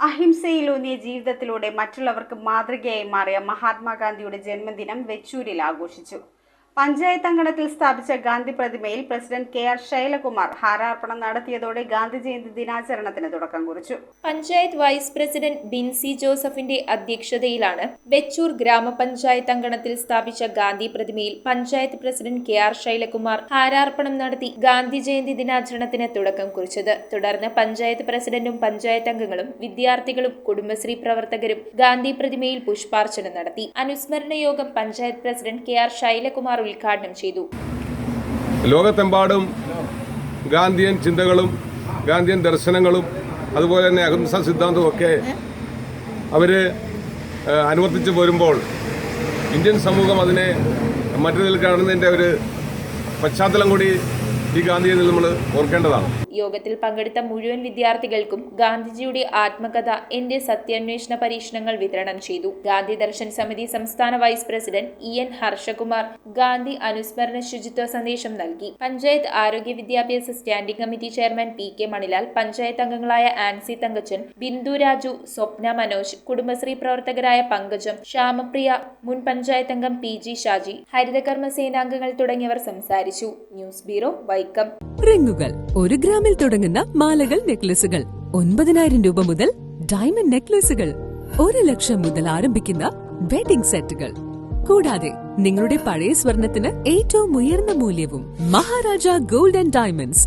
അഹിംസയിലൂന്നിയ ജീവിതത്തിലൂടെ മറ്റുള്ളവർക്ക് മാതൃകയായി മാറിയ മഹാത്മാഗാന്ധിയുടെ ജന്മദിനം വെച്ചൂരിൽ ആഘോഷിച്ചു. പഞ്ചായത്ത് അങ്കണത്തിൽ സ്ഥാപിച്ച ഗാന്ധി പ്രതിമയിൽ പ്രസിഡന്റ് കെ.ആർ. ശൈലകുമാർ ഹാരാർപ്പണം നടത്തിയതോടെ ഗാന്ധി ജയന്തി ദിനാചരണത്തിന് തുടക്കം കുറിച്ചു. പഞ്ചായത്ത് വൈസ് പ്രസിഡന്റ് ബിൻസി ജോസഫിന്റെ അധ്യക്ഷതയിലാണ് വെച്ചൂർ ഗ്രാമപഞ്ചായത്ത് അങ്കണത്തിൽ സ്ഥാപിച്ച ഗാന്ധി പ്രതിമയിൽ പഞ്ചായത്ത് പ്രസിഡന്റ് കെ.ആർ. ശൈലകുമാർ ഹാരാർപ്പണം നടത്തി ഗാന്ധി ജയന്തി ദിനാചരണത്തിന് തുടക്കം കുറിച്ചത്. തുടർന്ന് പഞ്ചായത്ത് പ്രസിഡന്റും പഞ്ചായത്ത് അംഗങ്ങളും വിദ്യാർത്ഥികളും കുടുംബശ്രീ പ്രവർത്തകരും ഗാന്ധി പ്രതിമയിൽ പുഷ്പാർച്ചന നടത്തി. അനുസ്മരണ യോഗം പഞ്ചായത്ത് പ്രസിഡന്റ് കെ.ആർ. ശൈലകുമാർ ഉദ്ഘാടനം ചെയ്തു. ലോകത്തെമ്പാടും ഗാന്ധിയൻ ചിന്തകളും ഗാന്ധിയൻ ദർശനങ്ങളും അതുപോലെ തന്നെ അഹിംസ സിദ്ധാന്തവും ഒക്കെ അവർ അനുവർത്തിച്ചു പോരുമ്പോൾ ഇന്ത്യൻ സമൂഹം അതിനെ മറ്റു നിലയിൽ കാണുന്നതിൻ്റെ ഒരു പശ്ചാത്തലം കൂടി ഈ ഗാന്ധിയിൽ നമ്മൾ ഓർക്കേണ്ടതാണ്. യോഗത്തിൽ പങ്കെടുത്ത മുഴുവൻ വിദ്യാർത്ഥികൾക്കും ഗാന്ധിജിയുടെ ആത്മകഥ എന്റെ സത്യാന്വേഷണ പരീക്ഷണങ്ങൾ വിതരണം ചെയ്തു. ഗാന്ധി ദർശൻ സമിതി സംസ്ഥാന vice president E N. Harshakumar Gandhi അനുസ്മരണ ശുചിത്വ സന്ദേശം നൽകി. പഞ്ചായത്ത് ആരോഗ്യ വിദ്യാഭ്യാസ standing committee chairman P K. Manilal, panchayat അംഗങ്ങളായ ആൻസി തങ്കച്ചൻ, ബിന്ദു രാജു, സ്വപ്ന മനോജ്, കുടുംബശ്രീ പ്രവർത്തകരായ പങ്കജം, ശ്യാമപ്രിയ, മുൻ പഞ്ചായത്ത് അംഗം പി.ജി. ഷാജി, ഹരിതകർമ്മ സേനാംഗങ്ങൾ തുടങ്ങിയവർ സംസാരിച്ചു. News bureau, Vaikom. റിങ്ങുകൾ 1 ഗ്രാമിൽ തുടങ്ങുന്ന മാലകൾ, നെക്ലസുകൾ 9,000 രൂപ മുതൽ ഡയമണ്ട് നെക്ലസുകൾ 1 ലക്ഷം മുതൽ ആരംഭിക്കുന്ന വെഡിംഗ് സെറ്റുകൾ. കൂടാതെ നിങ്ങളുടെ പഴയ സ്വർണത്തിന് ഏറ്റവും ഉയർന്ന മൂല്യവും. Maharaja gold and diamonds,